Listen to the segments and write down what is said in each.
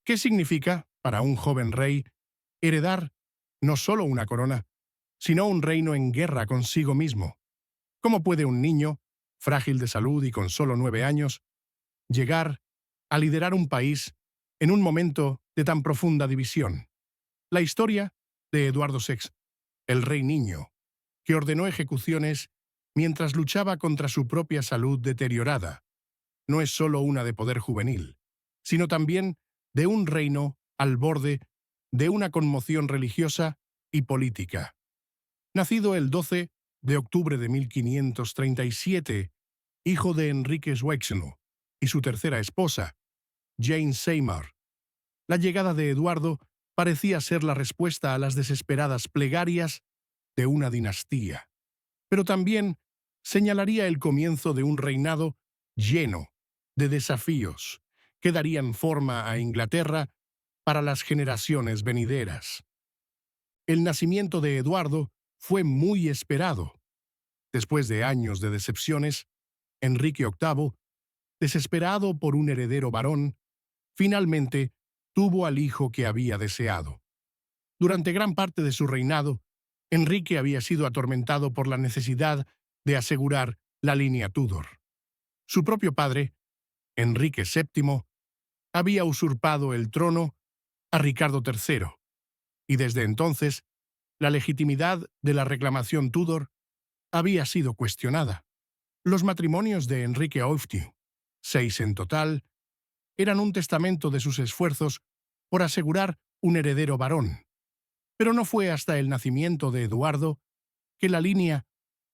¿Qué significa, para un joven rey, heredar no solo una corona, sino un reino en guerra consigo mismo? ¿Cómo puede un niño, frágil de salud y con solo 9 años, llegar a liderar un país en un momento de tan profunda división? La historia de Eduardo VI, el rey niño, que ordenó ejecuciones mientras luchaba contra su propia salud deteriorada, no es solo una de poder juvenil, sino también de un reino al borde de una conmoción religiosa y política. Nacido el 12 de octubre de 1537, hijo de Enrique Schweitzer y su tercera esposa, Jane Seymour, la llegada de Eduardo parecía ser la respuesta a las desesperadas plegarias de una dinastía, pero también señalaría el comienzo de un reinado lleno de desafíos que darían forma a Inglaterra para las generaciones venideras. El nacimiento de Eduardo fue muy esperado. Después de años de decepciones, Enrique VIII, desesperado por un heredero varón, finalmente tuvo al hijo que había deseado. Durante gran parte de su reinado, Enrique había sido atormentado por la necesidad de asegurar la línea Tudor. Su propio padre, Enrique VII, había usurpado el trono a Ricardo III, y desde entonces la legitimidad de la reclamación Tudor había sido cuestionada. Los matrimonios de Enrique VIII, 6 en total, eran un testamento de sus esfuerzos por asegurar un heredero varón. Pero no fue hasta el nacimiento de Eduardo que la línea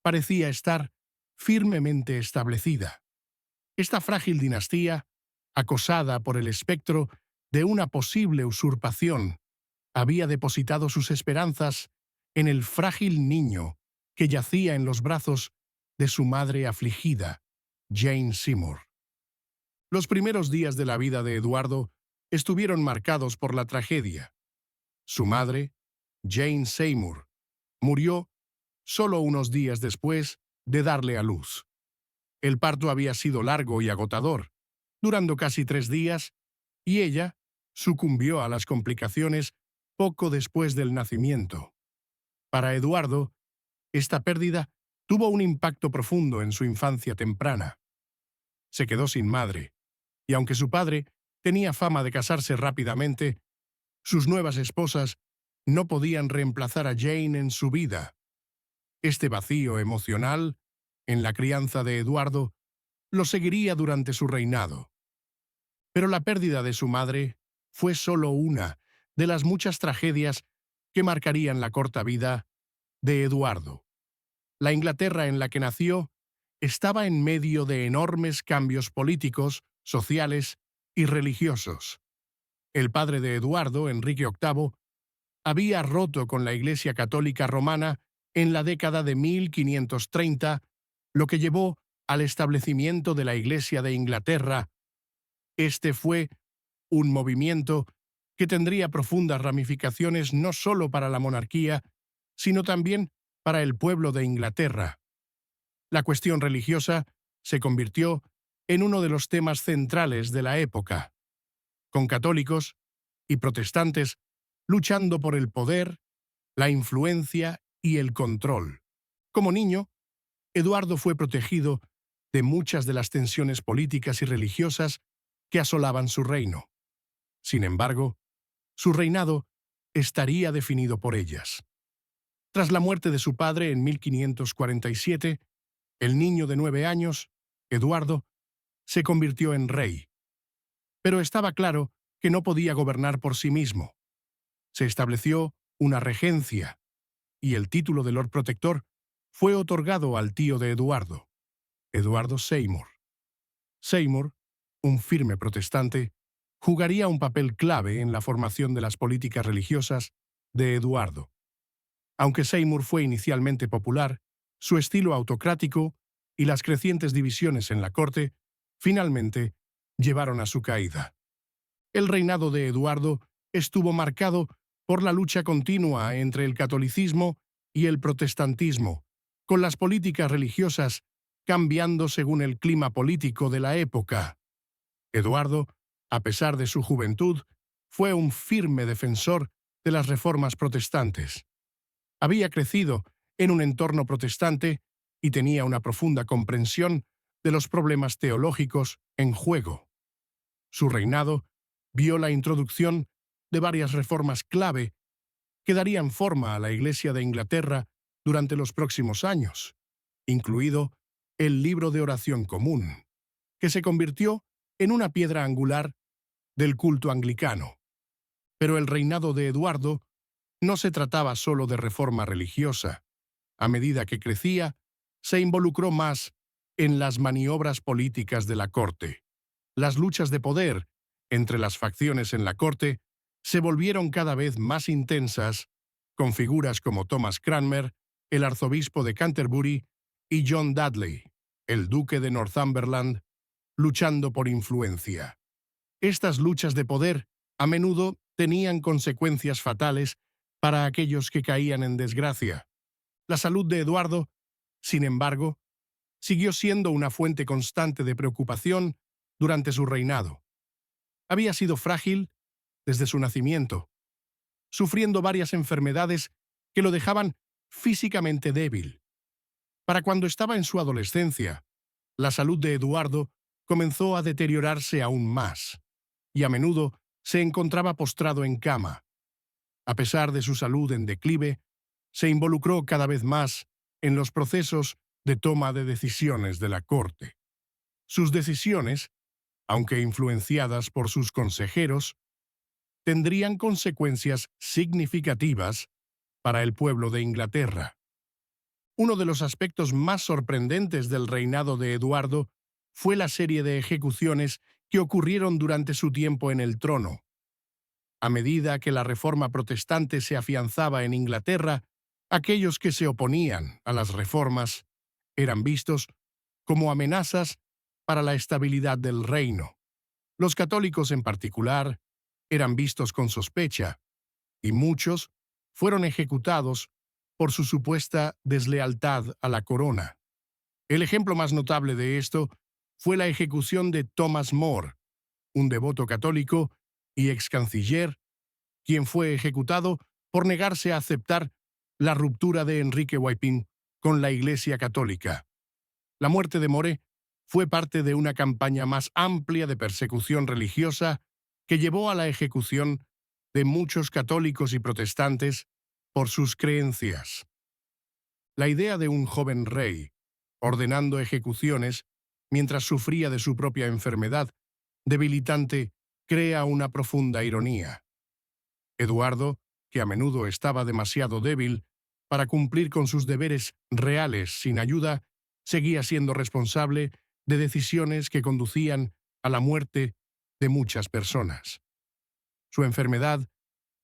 parecía estar firmemente establecida. Esta frágil dinastía, acosada por el espectro de una posible usurpación, había depositado sus esperanzas en el frágil niño que yacía en los brazos de su madre afligida, Jane Seymour. Los primeros días de la vida de Eduardo estuvieron marcados por la tragedia. Su madre, Jane Seymour, murió solo unos días después de darle a luz. El parto había sido largo y agotador, durando casi 3 días, y ella sucumbió a las complicaciones poco después del nacimiento. Para Eduardo, esta pérdida tuvo un impacto profundo en su infancia temprana. Se quedó sin madre, y aunque su padre tenía fama de casarse rápidamente, sus nuevas esposas no podían reemplazar a Jane en su vida. Este vacío emocional, en la crianza de Eduardo, lo seguiría durante su reinado. Pero la pérdida de su madre fue solo una de las muchas tragedias que marcarían la corta vida de Eduardo. La Inglaterra en la que nació estaba en medio de enormes cambios políticos, sociales y religiosos. El padre de Eduardo, Enrique VIII, había roto con la Iglesia Católica Romana en la década de 1530, lo que llevó al establecimiento de la Iglesia de Inglaterra. Este fue un movimiento que tendría profundas ramificaciones no solo para la monarquía, sino también para el pueblo de Inglaterra. La cuestión religiosa se convirtió en uno de los temas centrales de la época, con católicos y protestantes luchando por el poder, la influencia y el control. Como niño, Eduardo fue protegido de muchas de las tensiones políticas y religiosas que asolaban su reino. Sin embargo, su reinado estaría definido por ellas. Tras la muerte de su padre en 1547, el niño de 9 años, Eduardo, se convirtió en rey. Pero estaba claro que no podía gobernar por sí mismo. Se estableció una regencia, y el título de Lord Protector fue otorgado al tío de Eduardo, Eduardo Seymour. Seymour, un firme protestante, jugaría un papel clave en la formación de las políticas religiosas de Eduardo. Aunque Seymour fue inicialmente popular, su estilo autocrático y las crecientes divisiones en la corte finalmente llevaron a su caída. El reinado de Eduardo estuvo marcado por la lucha continua entre el catolicismo y el protestantismo, con las políticas religiosas cambiando según el clima político de la época. Eduardo, a pesar de su juventud, fue un firme defensor de las reformas protestantes. Había crecido en un entorno protestante y tenía una profunda comprensión de los problemas teológicos en juego. Su reinado vio la introducción de varias reformas clave que darían forma a la Iglesia de Inglaterra durante los próximos años, incluido el Libro de Oración Común, que se convirtió en una piedra angular del culto anglicano. Pero el reinado de Eduardo no se trataba solo de reforma religiosa. A medida que crecía, se involucró más en las maniobras políticas de la corte. Las luchas de poder entre las facciones en la corte se volvieron cada vez más intensas, con figuras como Thomas Cranmer, el arzobispo de Canterbury, y John Dudley, el duque de Northumberland, luchando por influencia. Estas luchas de poder a menudo tenían consecuencias fatales para aquellos que caían en desgracia. La salud de Eduardo, sin embargo, siguió siendo una fuente constante de preocupación durante su reinado. Había sido frágil desde su nacimiento, sufriendo varias enfermedades que lo dejaban físicamente débil. Para cuando estaba en su adolescencia, la salud de Eduardo comenzó a deteriorarse aún más, y a menudo se encontraba postrado en cama. A pesar de su salud en declive, se involucró cada vez más en los procesos de toma de decisiones de la corte. Sus decisiones, aunque influenciadas por sus consejeros, tendrían consecuencias significativas para el pueblo de Inglaterra. Uno de los aspectos más sorprendentes del reinado de Eduardo fue la serie de ejecuciones que ocurrieron durante su tiempo en el trono. A medida que la reforma protestante se afianzaba en Inglaterra, aquellos que se oponían a las reformas eran vistos como amenazas para la estabilidad del reino. Los católicos en particular eran vistos con sospecha, y muchos fueron ejecutados por su supuesta deslealtad a la corona. El ejemplo más notable de esto fue la ejecución de Thomas More, un devoto católico y ex canciller, quien fue ejecutado por negarse a aceptar la ruptura de Enrique Waiping con la Iglesia Católica. La muerte de More fue parte de una campaña más amplia de persecución religiosa que llevó a la ejecución de muchos católicos y protestantes por sus creencias. La idea de un joven rey ordenando ejecuciones mientras sufría de su propia enfermedad debilitante crea una profunda ironía. Eduardo, que a menudo estaba demasiado débil para cumplir con sus deberes reales sin ayuda, seguía siendo responsable de decisiones que conducían a la muerte de muchas personas. Su enfermedad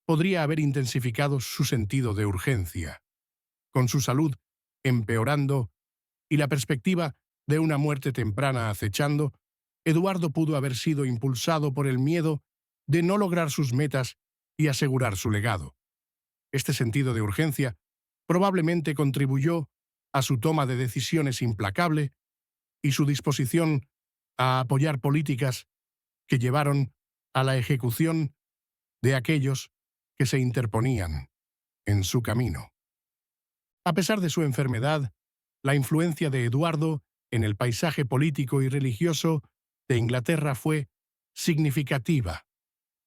podría haber intensificado su sentido de urgencia. Con su salud empeorando y la perspectiva de una muerte temprana acechando, Eduardo pudo haber sido impulsado por el miedo de no lograr sus metas y asegurar su legado. Este sentido de urgencia probablemente contribuyó a su toma de decisiones implacable y su disposición a apoyar políticas que llevaron a la ejecución de aquellos que se interponían en su camino. A pesar de su enfermedad, la influencia de Eduardo en el paisaje político y religioso de Inglaterra fue significativa.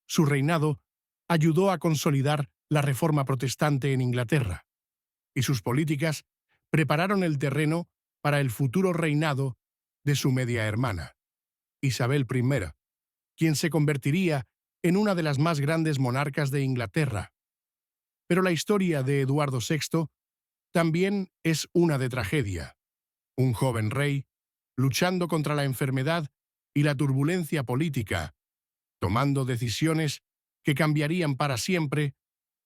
Su reinado ayudó a consolidar la reforma protestante en Inglaterra, y sus políticas prepararon el terreno para el futuro reinado de su media hermana, Isabel I, quien se convertiría en una de las más grandes monarcas de Inglaterra. Pero la historia de Eduardo VI también es una de tragedia. Un joven rey, luchando contra la enfermedad y la turbulencia política, tomando decisiones que cambiarían para siempre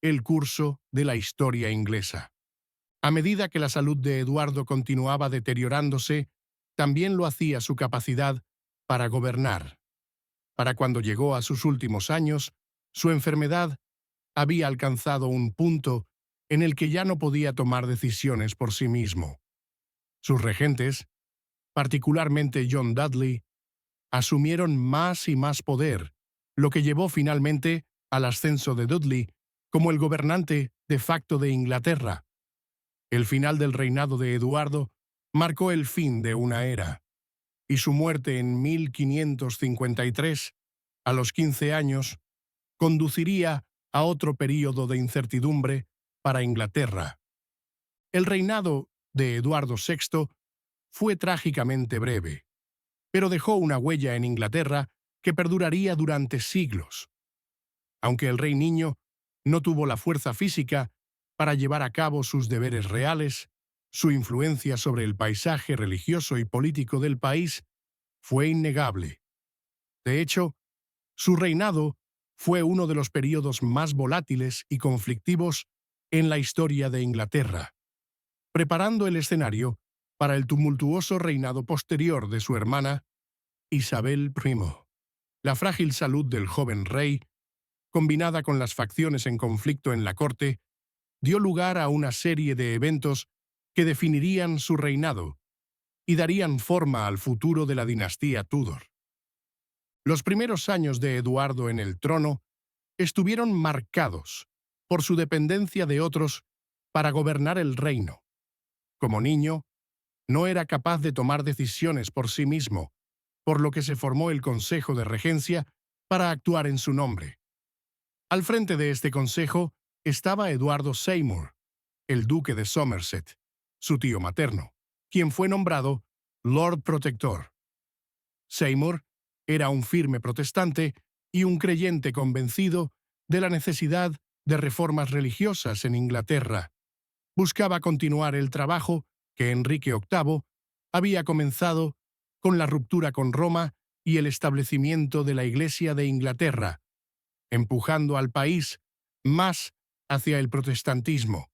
el curso de la historia inglesa. A medida que la salud de Eduardo continuaba deteriorándose, también lo hacía su capacidad para gobernar. Para cuando llegó a sus últimos años, su enfermedad había alcanzado un punto en el que ya no podía tomar decisiones por sí mismo. Sus regentes, particularmente John Dudley, asumieron más y más poder, lo que llevó finalmente al ascenso de Dudley como el gobernante de facto de Inglaterra. El final del reinado de Eduardo marcó el fin de una era, y su muerte en 1553, a los 15 años, conduciría a otro período de incertidumbre para Inglaterra. El reinado de Eduardo VI fue trágicamente breve, pero dejó una huella en Inglaterra que perduraría durante siglos. Aunque el rey niño no tuvo la fuerza física para llevar a cabo sus deberes reales, su influencia sobre el paisaje religioso y político del país fue innegable. De hecho, su reinado fue uno de los períodos más volátiles y conflictivos en la historia de Inglaterra, preparando el escenario para el tumultuoso reinado posterior de su hermana, Isabel I. La frágil salud del joven rey, combinada con las facciones en conflicto en la corte, dio lugar a una serie de eventos que definirían su reinado y darían forma al futuro de la dinastía Tudor. Los primeros años de Eduardo en el trono estuvieron marcados por su dependencia de otros para gobernar el reino. Como niño, no era capaz de tomar decisiones por sí mismo, por lo que se formó el Consejo de Regencia para actuar en su nombre. Al frente de este consejo estaba Eduardo Seymour, el duque de Somerset, su tío materno, quien fue nombrado Lord Protector. Seymour era un firme protestante y un creyente convencido de la necesidad de reformas religiosas en Inglaterra. Buscaba continuar el trabajo que Enrique VIII había comenzado con la ruptura con Roma y el establecimiento de la Iglesia de Inglaterra, empujando al país más hacia el protestantismo.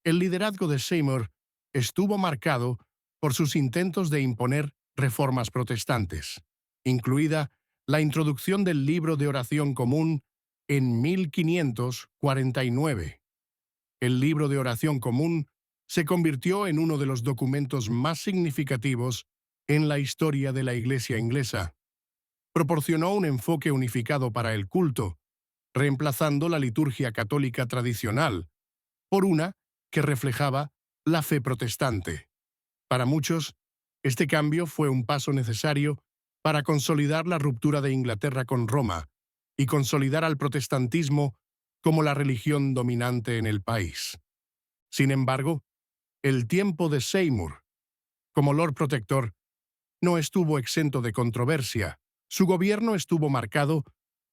El liderazgo de Seymour estuvo marcado por sus intentos de imponer reformas protestantes, incluida la introducción del libro de oración común en 1549. El libro de oración común se convirtió en uno de los documentos más significativos en la historia de la Iglesia inglesa. Proporcionó un enfoque unificado para el culto, reemplazando la liturgia católica tradicional por una que reflejaba la fe protestante. Para muchos, este cambio fue un paso necesario para consolidar la ruptura de Inglaterra con Roma y consolidar al protestantismo como la religión dominante en el país. Sin embargo, el tiempo de Seymour como Lord Protector no estuvo exento de controversia. Su gobierno estuvo marcado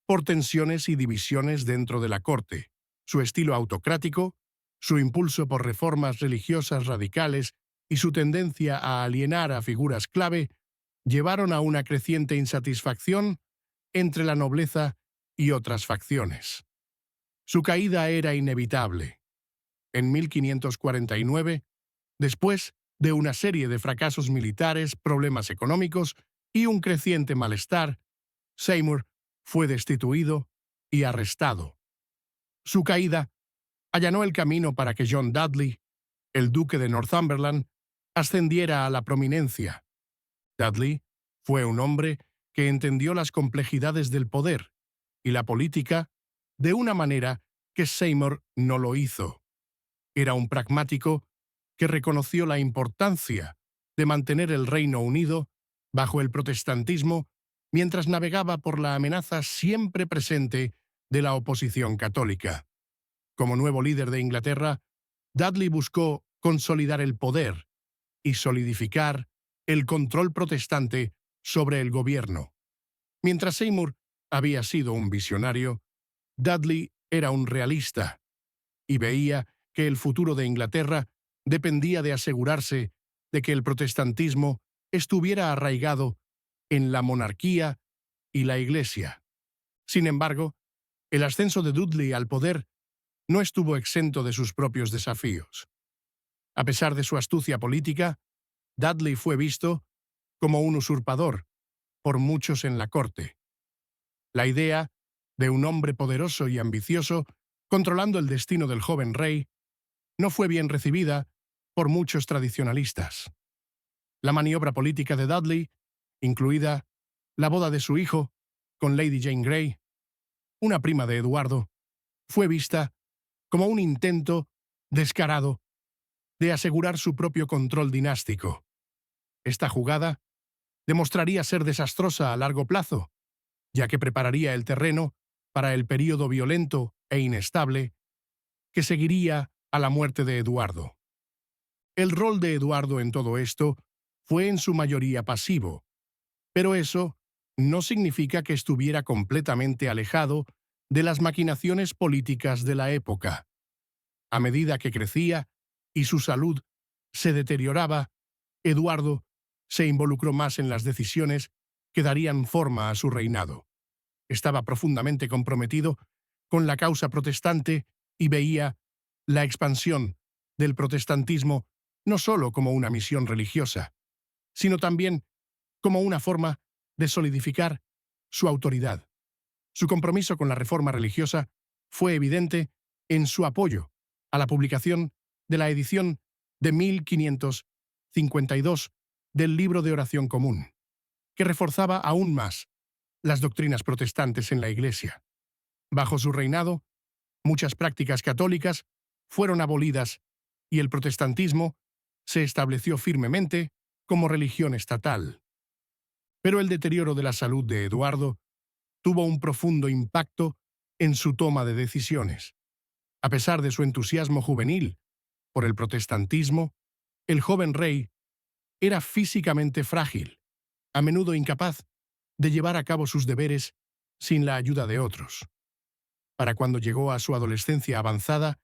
por tensiones y divisiones dentro de la corte. Su estilo autocrático, su impulso por reformas religiosas radicales y su tendencia a alienar a figuras clave llevaron a una creciente insatisfacción entre la nobleza y otras facciones. Su caída era inevitable. En 1549, después de una serie de fracasos militares, problemas económicos y un creciente malestar, Seymour fue destituido y arrestado. Su caída allanó el camino para que John Dudley, el duque de Northumberland, ascendiera a la prominencia. Dudley fue un hombre que entendió las complejidades del poder y la política de una manera que Seymour no lo hizo. Era un pragmático que reconoció la importancia de mantener el Reino Unido bajo el protestantismo mientras navegaba por la amenaza siempre presente de la oposición católica. Como nuevo líder de Inglaterra, Dudley buscó consolidar el poder y solidificar el control protestante sobre el gobierno. Mientras Seymour había sido un visionario, Dudley era un realista y veía que el futuro de Inglaterra dependía de asegurarse de que el protestantismo estuviera arraigado en la monarquía y la Iglesia. Sin embargo, el ascenso de Dudley al poder no estuvo exento de sus propios desafíos. A pesar de su astucia política, Dudley fue visto como un usurpador por muchos en la corte. La idea de un hombre poderoso y ambicioso controlando el destino del joven rey no fue bien recibida por muchos tradicionalistas. La maniobra política de Dudley, incluida la boda de su hijo con Lady Jane Grey, una prima de Eduardo, fue vista como un intento descarado de asegurar su propio control dinástico. Esta jugada demostraría ser desastrosa a largo plazo, ya que prepararía el terreno para el período violento e inestable que seguiría a la muerte de Eduardo. El rol de Eduardo en todo esto fue en su mayoría pasivo, pero eso no significa que estuviera completamente alejado de las maquinaciones políticas de la época. A medida que crecía y su salud se deterioraba, Eduardo se involucró más en las decisiones que darían forma a su reinado. Estaba profundamente comprometido con la causa protestante y veía la expansión del protestantismo no solo como una misión religiosa, sino también como una forma de solidificar su autoridad. Su compromiso con la reforma religiosa fue evidente en su apoyo a la publicación de la edición de 1552 del Libro de Oración Común, que reforzaba aún más las doctrinas protestantes en la Iglesia. Bajo su reinado, muchas prácticas católicas fueron abolidas y el protestantismo se estableció firmemente como religión estatal. Pero el deterioro de la salud de Eduardo tuvo un profundo impacto en su toma de decisiones. A pesar de su entusiasmo juvenil por el protestantismo, el joven rey era físicamente frágil, a menudo incapaz de llevar a cabo sus deberes sin la ayuda de otros. Para cuando llegó a su adolescencia avanzada,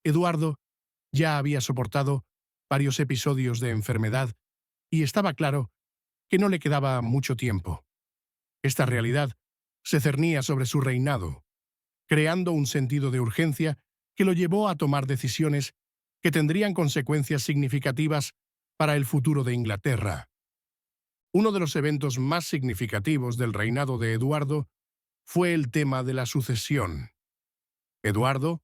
Eduardo ya había soportado varios episodios de enfermedad y estaba claro que no le quedaba mucho tiempo. Esta realidad se cernía sobre su reinado, creando un sentido de urgencia que lo llevó a tomar decisiones que tendrían consecuencias significativas para el futuro de Inglaterra. Uno de los eventos más significativos del reinado de Eduardo fue el tema de la sucesión. Eduardo,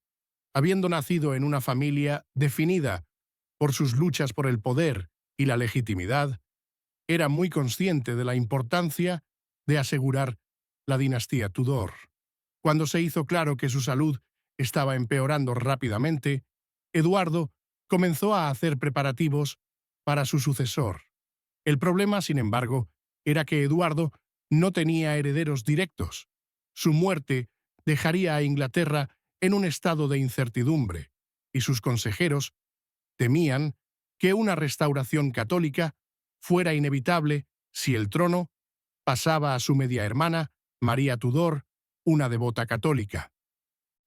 habiendo nacido en una familia definida por sus luchas por el poder y la legitimidad, era muy consciente de la importancia de asegurar la dinastía Tudor. Cuando se hizo claro que su salud estaba empeorando rápidamente, Eduardo comenzó a hacer preparativos para su sucesor. El problema, sin embargo, era que Eduardo no tenía herederos directos. Su muerte dejaría a Inglaterra en un estado de incertidumbre, y sus consejeros temían que una restauración católica fuera inevitable si el trono pasaba a su media hermana, María Tudor, una devota católica.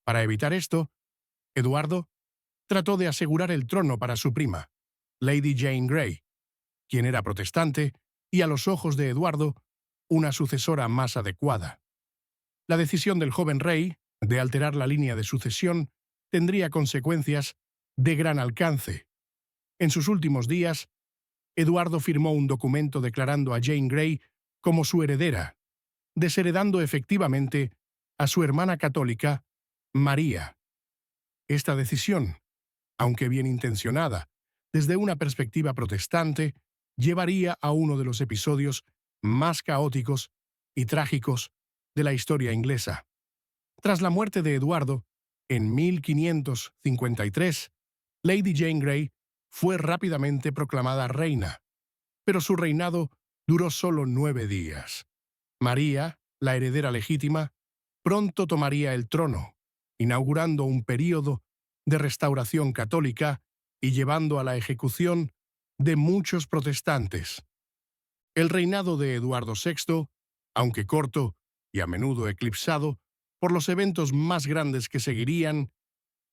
Para evitar esto, Eduardo trató de asegurar el trono para su prima, Lady Jane Grey, quien era protestante y, a los ojos de Eduardo, una sucesora más adecuada. La decisión del joven rey de alterar la línea de sucesión tendría consecuencias de gran alcance. En sus últimos días, Eduardo firmó un documento declarando a Jane Grey como su heredera, desheredando efectivamente a su hermana católica, María. Esta decisión, aunque bien intencionada, desde una perspectiva protestante, llevaría a uno de los episodios más caóticos y trágicos de la historia inglesa. Tras la muerte de Eduardo, en 1553, Lady Jane Grey fue rápidamente proclamada reina, pero su reinado duró solo 9 días. María, la heredera legítima, pronto tomaría el trono, inaugurando un período de restauración católica y llevando a la ejecución de muchos protestantes. El reinado de Eduardo VI, aunque corto y a menudo eclipsado por los eventos más grandes que seguirían,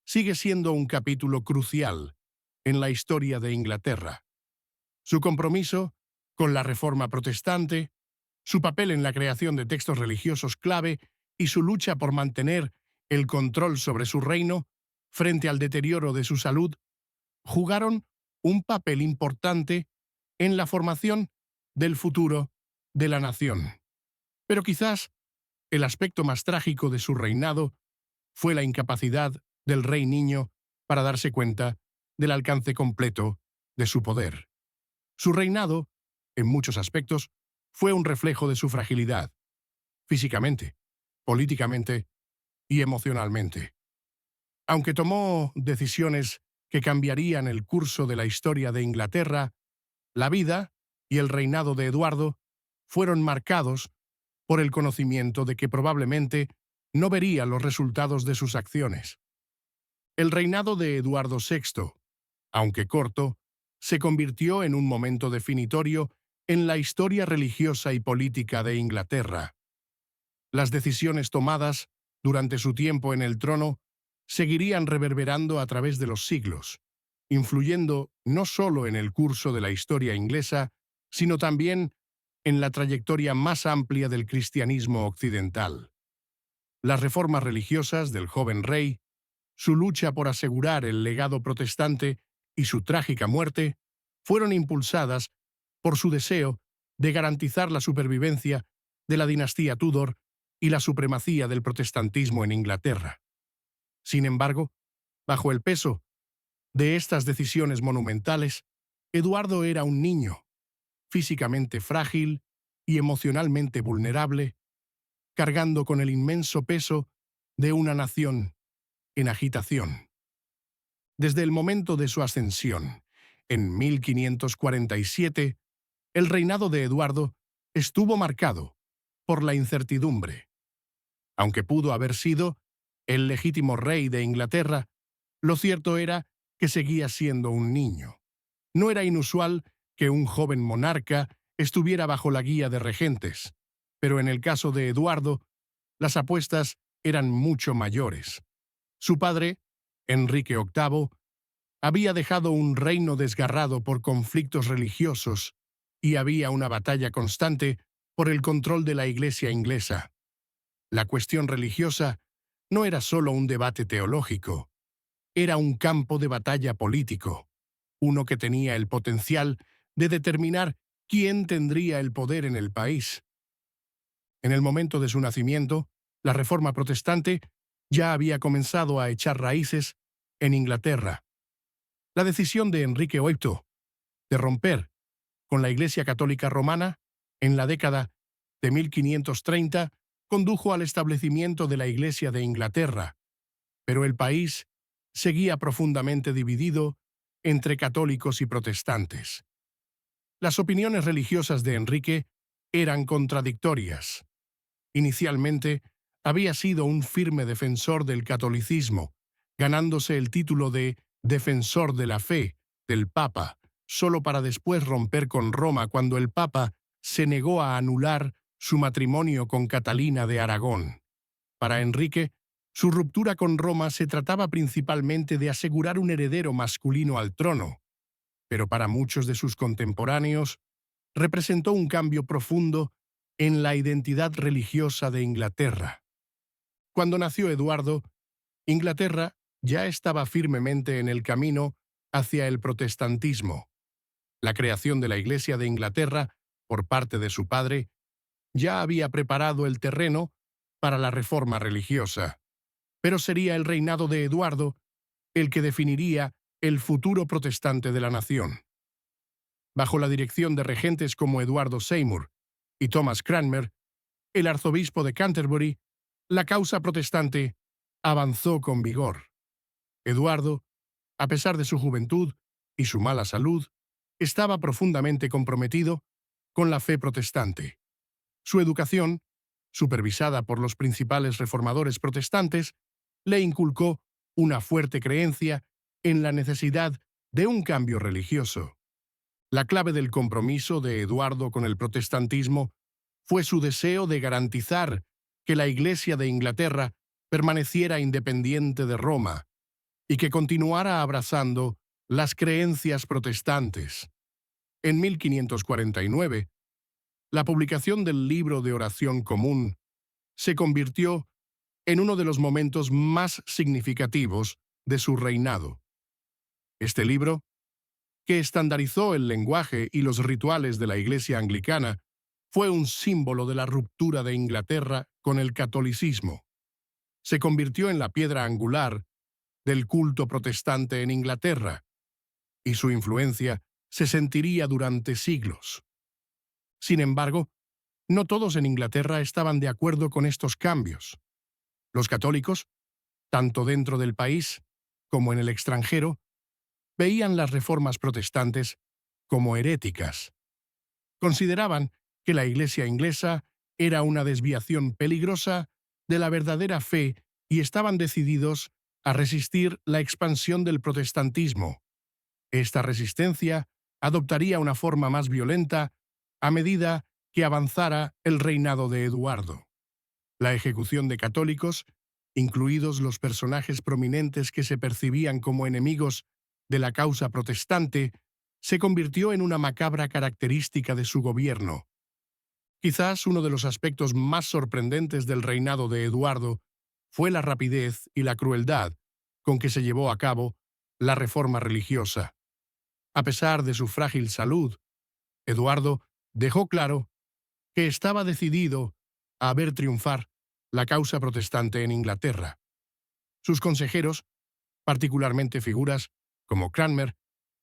sigue siendo un capítulo crucial en la historia de Inglaterra. Su compromiso con la reforma protestante, su papel en la creación de textos religiosos clave y su lucha por mantener el control sobre su reino frente al deterioro de su salud, jugaron un papel importante en la formación del futuro de la nación. Pero quizás el aspecto más trágico de su reinado fue la incapacidad del rey niño para darse cuenta del alcance completo de su poder. Su reinado, en muchos aspectos, fue un reflejo de su fragilidad, físicamente, políticamente y emocionalmente. Aunque tomó decisiones que cambiarían el curso de la historia de Inglaterra, la vida y el reinado de Eduardo fueron marcados por el conocimiento de que probablemente no vería los resultados de sus acciones. El reinado de Eduardo VI, aunque corto, se convirtió en un momento definitorio en la historia religiosa y política de Inglaterra. Las decisiones tomadas durante su tiempo en el trono seguirían reverberando a través de los siglos, influyendo no solo en el curso de la historia inglesa, sino también en la trayectoria más amplia del cristianismo occidental. Las reformas religiosas del joven rey, su lucha por asegurar el legado protestante y su trágica muerte fueron impulsadas por su deseo de garantizar la supervivencia de la dinastía Tudor y la supremacía del protestantismo en Inglaterra. Sin embargo, bajo el peso de estas decisiones monumentales, Eduardo era un niño, físicamente frágil y emocionalmente vulnerable, cargando con el inmenso peso de una nación en agitación. Desde el momento de su ascensión, en 1547, el reinado de Eduardo estuvo marcado por la incertidumbre. Aunque pudo haber sido el legítimo rey de Inglaterra, lo cierto era que seguía siendo un niño. No era inusual que un joven monarca estuviera bajo la guía de regentes, pero en el caso de Eduardo, las apuestas eran mucho mayores. Su padre, Enrique VIII, había dejado un reino desgarrado por conflictos religiosos y había una batalla constante por el control de la Iglesia inglesa. La cuestión religiosa no era solo un debate teológico, era un campo de batalla político, uno que tenía el potencial de determinar quién tendría el poder en el país. En el momento de su nacimiento, la Reforma protestante ya había comenzado a echar raíces en Inglaterra. La decisión de Enrique VIII de romper con la Iglesia Católica Romana en la década de 1530 condujo al establecimiento de la Iglesia de Inglaterra, pero el país seguía profundamente dividido entre católicos y protestantes. Las opiniones religiosas de Enrique eran contradictorias. Inicialmente, había sido un firme defensor del catolicismo, ganándose el título de defensor de la fe del Papa, solo para después romper con Roma cuando el Papa se negó a anular su matrimonio con Catalina de Aragón. Para Enrique, su ruptura con Roma se trataba principalmente de asegurar un heredero masculino al trono, pero para muchos de sus contemporáneos representó un cambio profundo en la identidad religiosa de Inglaterra. Cuando nació Eduardo, Inglaterra ya estaba firmemente en el camino hacia el protestantismo. La creación de la Iglesia de Inglaterra, por parte de su padre, ya había preparado el terreno para la reforma religiosa, pero sería el reinado de Eduardo el que definiría el futuro protestante de la nación. Bajo la dirección de regentes como Eduardo Seymour y Thomas Cranmer, el arzobispo de Canterbury, la causa protestante avanzó con vigor. Eduardo, a pesar de su juventud y su mala salud, estaba profundamente comprometido con la fe protestante. Su educación, supervisada por los principales reformadores protestantes, le inculcó una fuerte creencia en la necesidad de un cambio religioso. La clave del compromiso de Eduardo con el protestantismo fue su deseo de garantizar que la Iglesia de Inglaterra permaneciera independiente de Roma y que continuara abrazando las creencias protestantes. En 1549, la publicación del Libro de Oración Común se convirtió en uno de los momentos más significativos de su reinado. Este libro, que estandarizó el lenguaje y los rituales de la Iglesia anglicana, fue un símbolo de la ruptura de Inglaterra con el catolicismo. Se convirtió en la piedra angular del culto protestante en Inglaterra, y su influencia se sentiría durante siglos. Sin embargo, no todos en Inglaterra estaban de acuerdo con estos cambios. Los católicos, tanto dentro del país como en el extranjero, veían las reformas protestantes como heréticas. Consideraban que la Iglesia inglesa era una desviación peligrosa de la verdadera fe y estaban decididos a resistir la expansión del protestantismo. Esta resistencia adoptaría una forma más violenta a medida que avanzara el reinado de Eduardo. La ejecución de católicos, incluidos los personajes prominentes que se percibían como enemigos de la causa protestante, se convirtió en una macabra característica de su gobierno. Quizás uno de los aspectos más sorprendentes del reinado de Eduardo fue la rapidez y la crueldad con que se llevó a cabo la reforma religiosa. A pesar de su frágil salud, Eduardo dejó claro que estaba decidido a ver triunfar la causa protestante en Inglaterra. Sus consejeros, particularmente figuras como Cranmer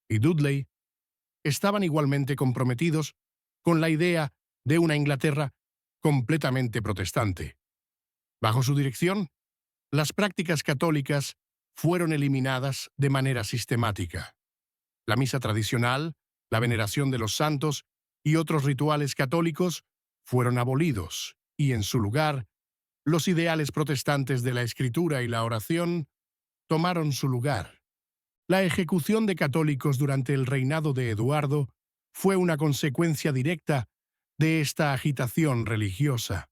y Dudley, estaban igualmente comprometidos con la idea de una Inglaterra completamente protestante. Bajo su dirección, las prácticas católicas fueron eliminadas de manera sistemática. La misa tradicional, la veneración de los santos y otros rituales católicos fueron abolidos, y en su lugar, los ideales protestantes de la escritura y la oración tomaron su lugar. La ejecución de católicos durante el reinado de Eduardo fue una consecuencia directa de esta agitación religiosa.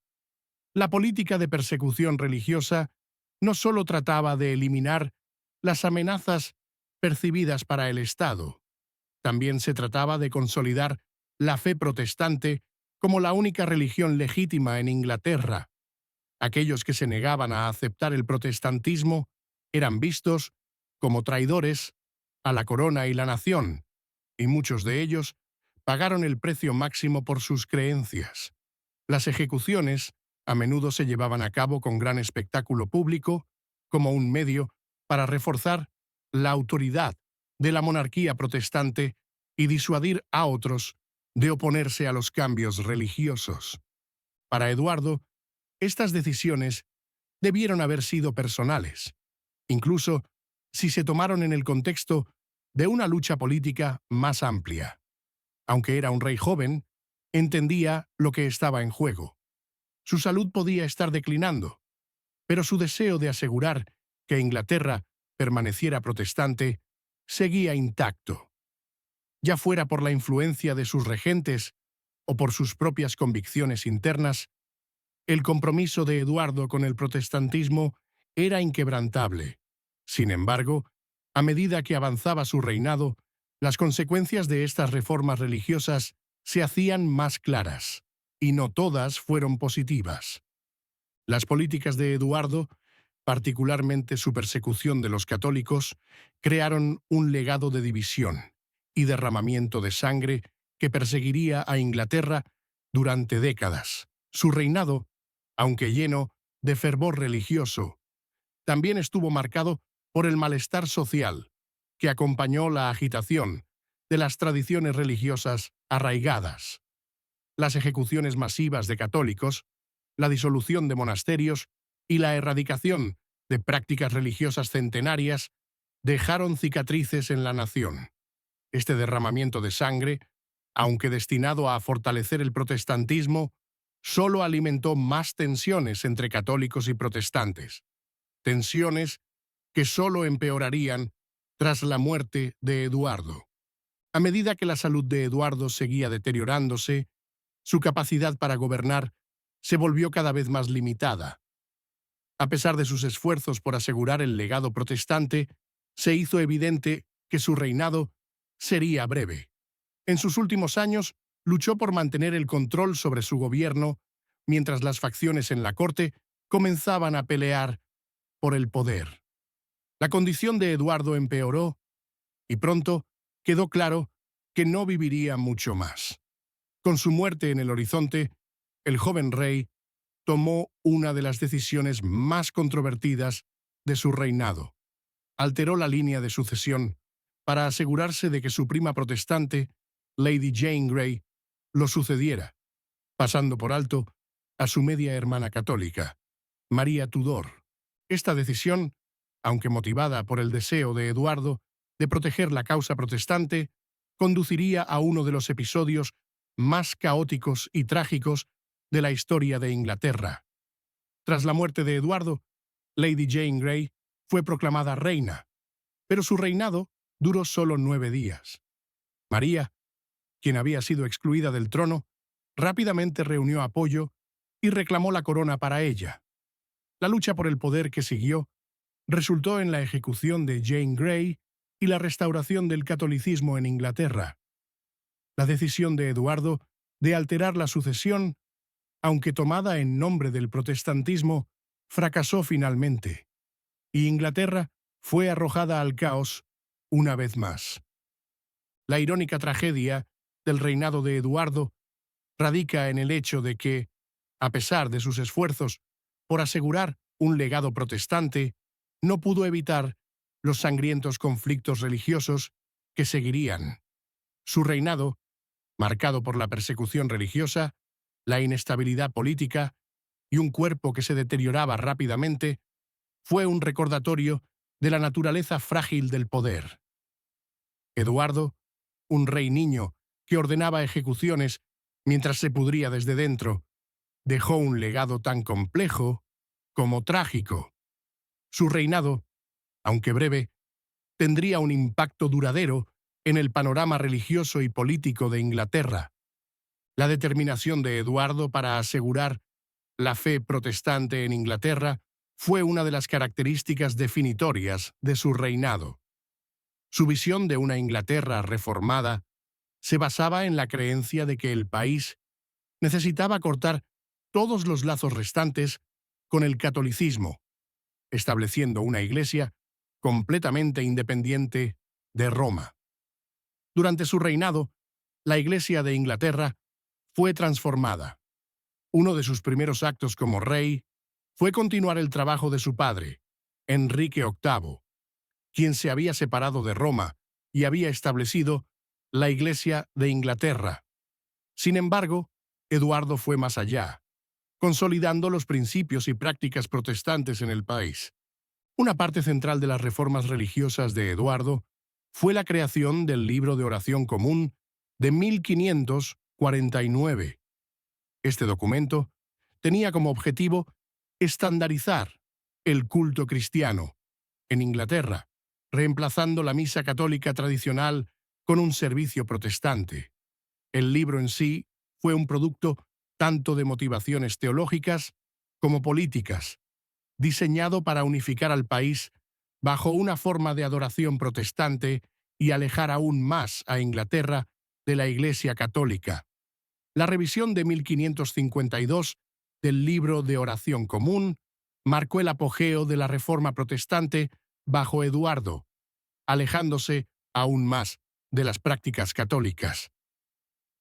La política de persecución religiosa no solo trataba de eliminar las amenazas percibidas para el Estado, también se trataba de consolidar la fe protestante como la única religión legítima en Inglaterra. Aquellos que se negaban a aceptar el protestantismo eran vistos como traidores a la corona y la nación, y muchos de ellos pagaron el precio máximo por sus creencias. Las ejecuciones a menudo se llevaban a cabo con gran espectáculo público, como un medio para reforzar la autoridad de la monarquía protestante y disuadir a otros de oponerse a los cambios religiosos. Para Eduardo, estas decisiones debieron haber sido personales, incluso si se tomaron en el contexto de una lucha política más amplia. Aunque era un rey joven, entendía lo que estaba en juego. Su salud podía estar declinando, pero su deseo de asegurar que Inglaterra permaneciera protestante seguía intacto. Ya fuera por la influencia de sus regentes o por sus propias convicciones internas, el compromiso de Eduardo con el protestantismo era inquebrantable. Sin embargo, a medida que avanzaba su reinado, las consecuencias de estas reformas religiosas se hacían más claras, y no todas fueron positivas. Las políticas de Eduardo, particularmente su persecución de los católicos, crearon un legado de división y derramamiento de sangre que perseguiría a Inglaterra durante décadas. Su reinado, aunque lleno de fervor religioso, también estuvo marcado por el malestar social que acompañó la agitación de las tradiciones religiosas arraigadas. Las ejecuciones masivas de católicos, la disolución de monasterios y la erradicación de prácticas religiosas centenarias dejaron cicatrices en la nación. Este derramamiento de sangre, aunque destinado a fortalecer el protestantismo, solo alimentó más tensiones entre católicos y protestantes. Tensiones que solo empeorarían tras la muerte de Eduardo. A medida que la salud de Eduardo seguía deteriorándose, su capacidad para gobernar se volvió cada vez más limitada. A pesar de sus esfuerzos por asegurar el legado protestante, se hizo evidente que su reinado sería breve. En sus últimos años, luchó por mantener el control sobre su gobierno, mientras las facciones en la corte comenzaban a pelear por el poder. La condición de Eduardo empeoró, y pronto quedó claro que no viviría mucho más. Con su muerte en el horizonte, el joven rey tomó una de las decisiones más controvertidas de su reinado. Alteró la línea de sucesión para asegurarse de que su prima protestante, Lady Jane Grey, lo sucediera, pasando por alto a su media hermana católica, María Tudor. Esta decisión, aunque motivada por el deseo de Eduardo de proteger la causa protestante, conduciría a uno de los episodios más caóticos y trágicos de la historia de Inglaterra. Tras la muerte de Eduardo, Lady Jane Grey fue proclamada reina, pero su reinado duró solo 9 días. María, quien había sido excluida del trono, rápidamente reunió apoyo y reclamó la corona para ella. La lucha por el poder que siguió resultó en la ejecución de Jane Grey y la restauración del catolicismo en Inglaterra. La decisión de Eduardo de alterar la sucesión, aunque tomada en nombre del protestantismo, fracasó finalmente, y Inglaterra fue arrojada al caos una vez más. La irónica tragedia del reinado de Eduardo radica en el hecho de que, a pesar de sus esfuerzos por asegurar un legado protestante, no pudo evitar los sangrientos conflictos religiosos que seguirían. Su reinado, marcado por la persecución religiosa, la inestabilidad política y un cuerpo que se deterioraba rápidamente, fue un recordatorio de la naturaleza frágil del poder. Eduardo, un rey niño que ordenaba ejecuciones mientras se pudría desde dentro, dejó un legado tan complejo como trágico. Su reinado, aunque breve, tendría un impacto duradero en el panorama religioso y político de Inglaterra. La determinación de Eduardo para asegurar la fe protestante en Inglaterra fue una de las características definitorias de su reinado. Su visión de una Inglaterra reformada se basaba en la creencia de que el país necesitaba cortar todos los lazos restantes con el catolicismo, estableciendo una iglesia completamente independiente de Roma. Durante su reinado, la Iglesia de Inglaterra fue transformada. Uno de sus primeros actos como rey fue continuar el trabajo de su padre, Enrique VIII, quien se había separado de Roma y había establecido la Iglesia de Inglaterra. Sin embargo, Eduardo fue más allá, consolidando los principios y prácticas protestantes en el país. Una parte central de las reformas religiosas de Eduardo fue la creación del Libro de Oración Común de 1549. Este documento tenía como objetivo estandarizar el culto cristiano en Inglaterra, reemplazando la misa católica tradicional con un servicio protestante. El libro en sí fue un producto tanto de motivaciones teológicas como políticas, diseñado para unificar al país bajo una forma de adoración protestante y alejar aún más a Inglaterra de la Iglesia católica. La revisión de 1552 del Libro de Oración Común marcó el apogeo de la Reforma protestante bajo Eduardo, alejándose aún más de las prácticas católicas.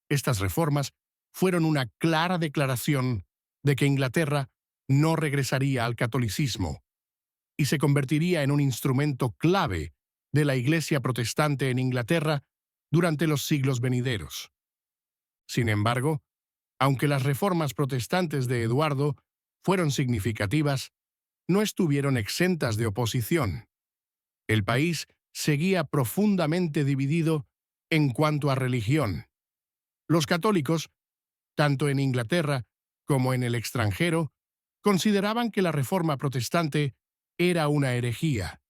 Estas reformas fueron una clara declaración de que Inglaterra no regresaría al catolicismo y se convertiría en un instrumento clave de la Iglesia protestante en Inglaterra durante los siglos venideros. Sin embargo, aunque las reformas protestantes de Eduardo fueron significativas, no estuvieron exentas de oposición. El país seguía profundamente dividido en cuanto a religión. Los católicos, tanto en Inglaterra como en el extranjero, consideraban que la reforma protestante era una herejía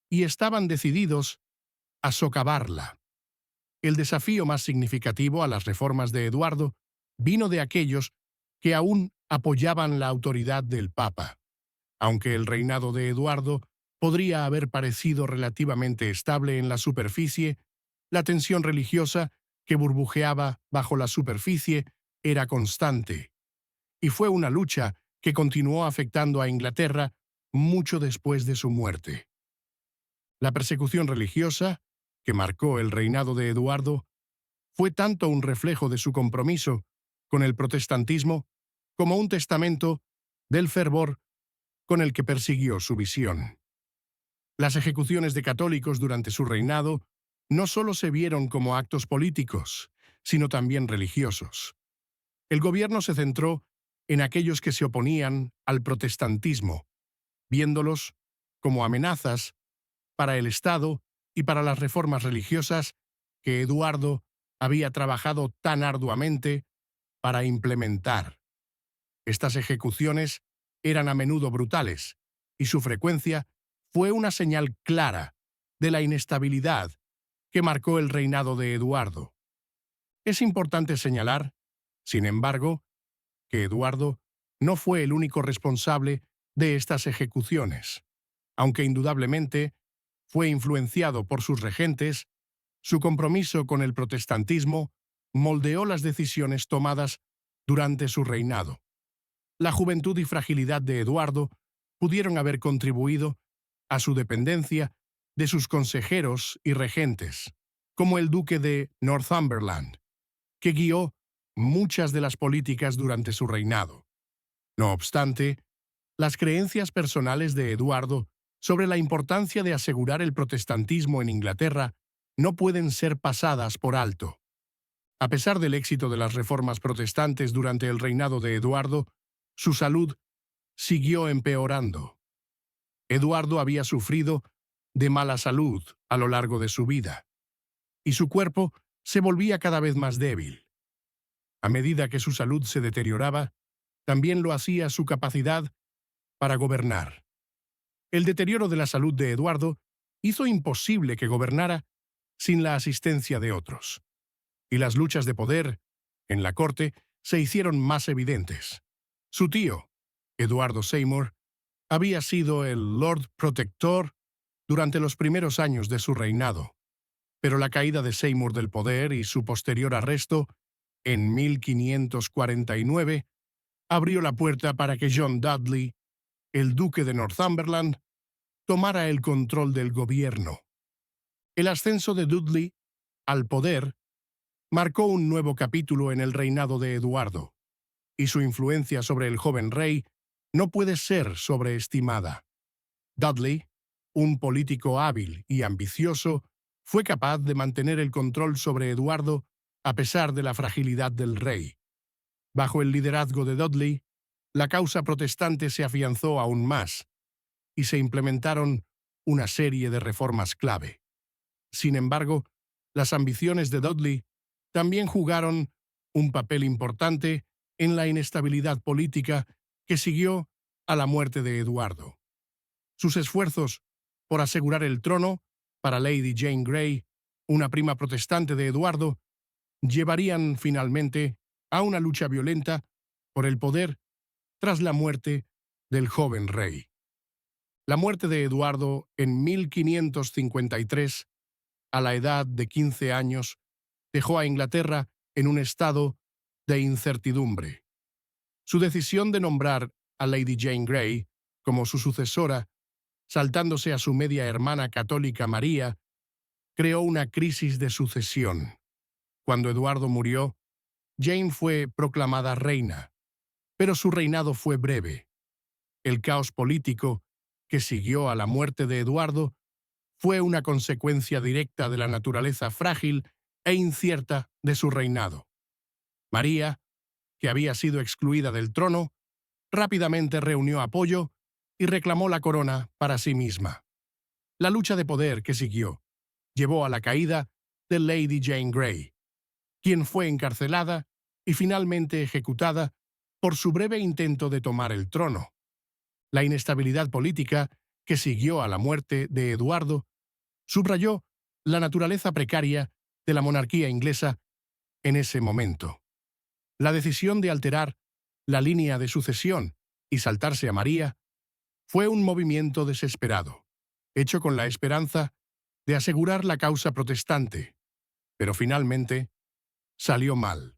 y estaban decididos a socavarla. El desafío más significativo a las reformas de Eduardo vino de aquellos que aún apoyaban la autoridad del Papa. Aunque el reinado de Eduardo podría haber parecido relativamente estable en la superficie, la tensión religiosa que burbujeaba bajo la superficie era constante, y fue una lucha que continuó afectando a Inglaterra mucho después de su muerte. La persecución religiosa, que marcó el reinado de Eduardo, fue tanto un reflejo de su compromiso con el protestantismo como un testamento del fervor con el que persiguió su visión. Las ejecuciones de católicos durante su reinado no solo se vieron como actos políticos, sino también religiosos. El gobierno se centró en aquellos que se oponían al protestantismo, viéndolos como amenazas para el Estado y para las reformas religiosas que Eduardo había trabajado tan arduamente para implementar. Estas ejecuciones eran a menudo brutales, y su frecuencia fue una señal clara de la inestabilidad que marcó el reinado de Eduardo. Es importante señalar, sin embargo, que Eduardo no fue el único responsable de estas ejecuciones. Aunque indudablemente fue influenciado por sus regentes, su compromiso con el protestantismo moldeó las decisiones tomadas durante su reinado. La juventud y fragilidad de Eduardo pudieron haber contribuido a su dependencia de sus consejeros y regentes, como el duque de Northumberland, que guió muchas de las políticas durante su reinado. No obstante, las creencias personales de Eduardo sobre la importancia de asegurar el protestantismo en Inglaterra no pueden ser pasadas por alto. A pesar del éxito de las reformas protestantes durante el reinado de Eduardo, su salud siguió empeorando. Eduardo había sufrido de mala salud a lo largo de su vida, y su cuerpo se volvía cada vez más débil. A medida que su salud se deterioraba, también lo hacía su capacidad para gobernar. El deterioro de la salud de Eduardo hizo imposible que gobernara sin la asistencia de otros, y las luchas de poder en la corte se hicieron más evidentes. Su tío, Eduardo Seymour, había sido el Lord Protector durante los primeros años de su reinado, pero la caída de Seymour del poder y su posterior arresto en 1549 abrió la puerta para que John Dudley, el duque de Northumberland, tomara el control del gobierno. El ascenso de Dudley al poder marcó un nuevo capítulo en el reinado de Eduardo, y su influencia sobre el joven rey no puede ser sobreestimada. Dudley, un político hábil y ambicioso, fue capaz de mantener el control sobre Eduardo a pesar de la fragilidad del rey. Bajo el liderazgo de Dudley, la causa protestante se afianzó aún más, y se implementaron una serie de reformas clave. Sin embargo, las ambiciones de Dudley también jugaron un papel importante en la inestabilidad política que siguió a la muerte de Eduardo. Sus esfuerzos por asegurar el trono para Lady Jane Grey, una prima protestante de Eduardo, llevarían finalmente a una lucha violenta por el poder tras la muerte del joven rey. La muerte de Eduardo en 1553, a la edad de 15 años, dejó a Inglaterra en un estado de incertidumbre. Su decisión de nombrar a Lady Jane Grey como su sucesora, saltándose a su media hermana católica María, creó una crisis de sucesión. Cuando Eduardo murió, Jane fue proclamada reina, pero su reinado fue breve. El caos político que siguió a la muerte de Eduardo fue una consecuencia directa de la naturaleza frágil e incierta de su reinado. María, que había sido excluida del trono, rápidamente reunió apoyo y reclamó la corona para sí misma. La lucha de poder que siguió llevó a la caída de Lady Jane Grey, quien fue encarcelada y finalmente ejecutada por su breve intento de tomar el trono. La inestabilidad política que siguió a la muerte de Eduardo subrayó la naturaleza precaria de la monarquía inglesa en ese momento. La decisión de alterar la línea de sucesión y saltarse a María fue un movimiento desesperado, hecho con la esperanza de asegurar la causa protestante, pero finalmente salió mal.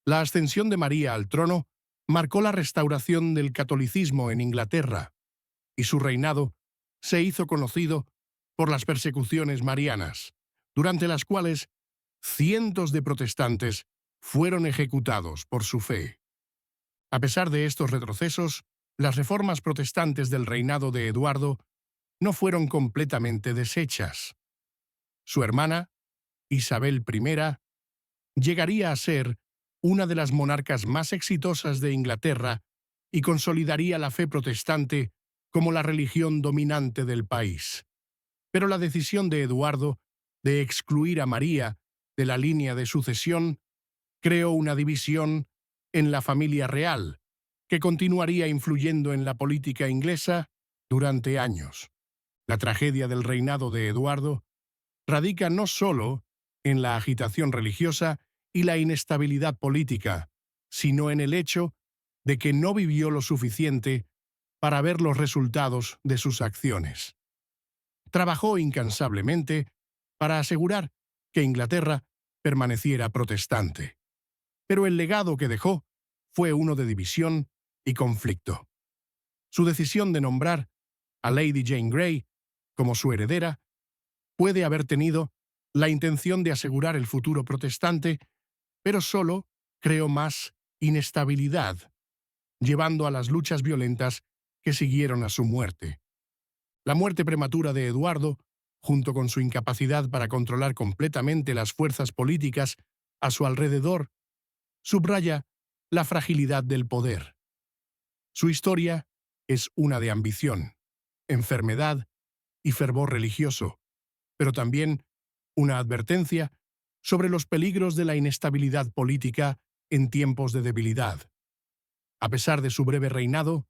La ascensión de María al trono marcó la restauración del catolicismo en Inglaterra, y su reinado se hizo conocido por las persecuciones marianas, durante las cuales cientos de protestantes fueron ejecutados por su fe. A pesar de estos retrocesos, las reformas protestantes del reinado de Eduardo no fueron completamente deshechas. Su hermana, Isabel I, llegaría a ser una de las monarcas más exitosas de Inglaterra y consolidaría la fe protestante como la religión dominante del país. Pero la decisión de Eduardo de excluir a María de la línea de sucesión creó una división en la familia real, que continuaría influyendo en la política inglesa durante años. La tragedia del reinado de Eduardo radica no solo en la agitación religiosa y la inestabilidad política, sino en el hecho de que no vivió lo suficiente para ver los resultados de sus acciones. Trabajó incansablemente para asegurar que Inglaterra permaneciera protestante. Pero el legado que dejó fue uno de división y conflicto. Su decisión de nombrar a Lady Jane Grey como su heredera puede haber tenido la intención de asegurar el futuro protestante, pero solo creó más inestabilidad, llevando a las luchas violentas que siguieron a su muerte. La muerte prematura de Eduardo, junto con su incapacidad para controlar completamente las fuerzas políticas a su alrededor, subraya la fragilidad del poder. Su historia es una de ambición, enfermedad y fervor religioso, pero también una advertencia sobre los peligros de la inestabilidad política en tiempos de debilidad. A pesar de su breve reinado,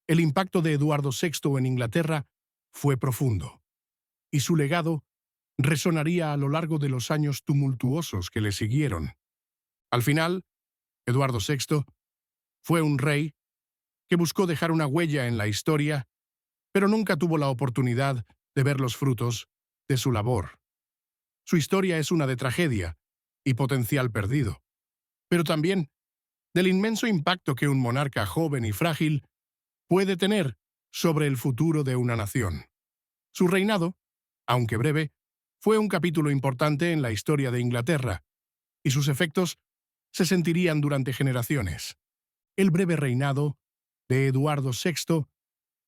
el impacto de Eduardo VI en Inglaterra fue profundo, y su legado resonaría a lo largo de los años tumultuosos que le siguieron. Al final, Eduardo VI fue un rey que buscó dejar una huella en la historia, pero nunca tuvo la oportunidad de ver los frutos de su labor. Su historia es una de tragedia y potencial perdido, pero también del inmenso impacto que un monarca joven y frágil puede tener sobre el futuro de una nación. Su reinado, aunque breve, fue un capítulo importante en la historia de Inglaterra, y sus efectos se sentirían durante generaciones. El breve reinado de Eduardo VI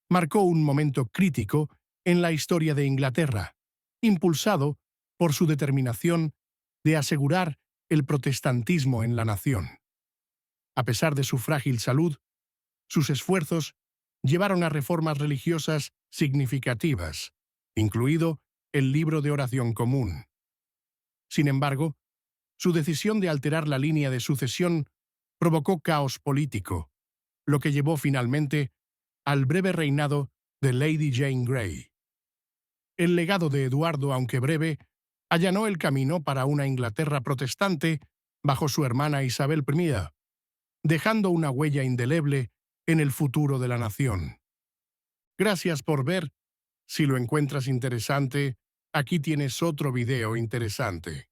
marcó un momento crítico en la historia de Inglaterra, impulsado por su determinación de asegurar el protestantismo en la nación. A pesar de su frágil salud, sus esfuerzos llevaron a reformas religiosas significativas, incluido el libro de oración común. Sin embargo, su decisión de alterar la línea de sucesión provocó caos político, lo que llevó finalmente al breve reinado de Lady Jane Grey. El legado de Eduardo, aunque breve, allanó el camino para una Inglaterra protestante bajo su hermana Isabel I, dejando una huella indeleble en el futuro de la nación. Gracias por ver. Si lo encuentras interesante, aquí tienes otro video interesante.